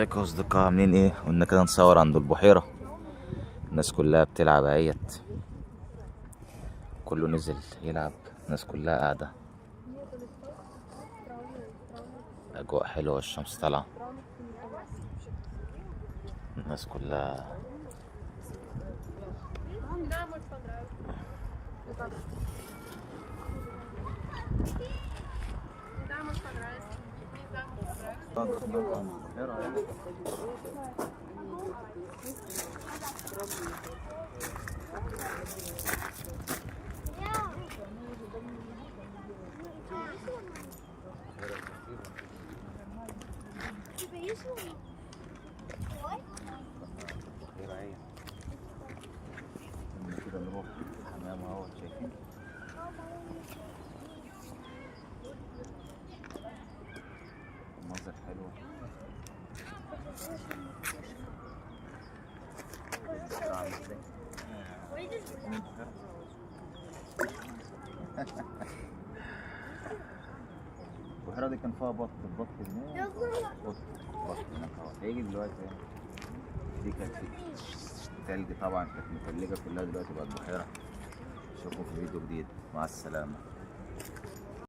ازيكم يا اصدقاء، عاملين ايه؟ قلنا كده نصور عند البحيرة. الناس كلها بتلعب اهيت، كله نزل يلعب، الناس كلها قاعدة. اجواء حلوة، الشمس طالعة، الناس كلها. كده نروح حمام اهو، شايفين المنظر حلو. البحيرة دي كان فيها البط هناك، بط هناك اهو، هيجي دلوقتي يعني. دي كانت تلج طبعا، كانت متلجة كلها، دلوقتي بقت بحيرة. اشوفكم في فيديو جديد، مع السلامة.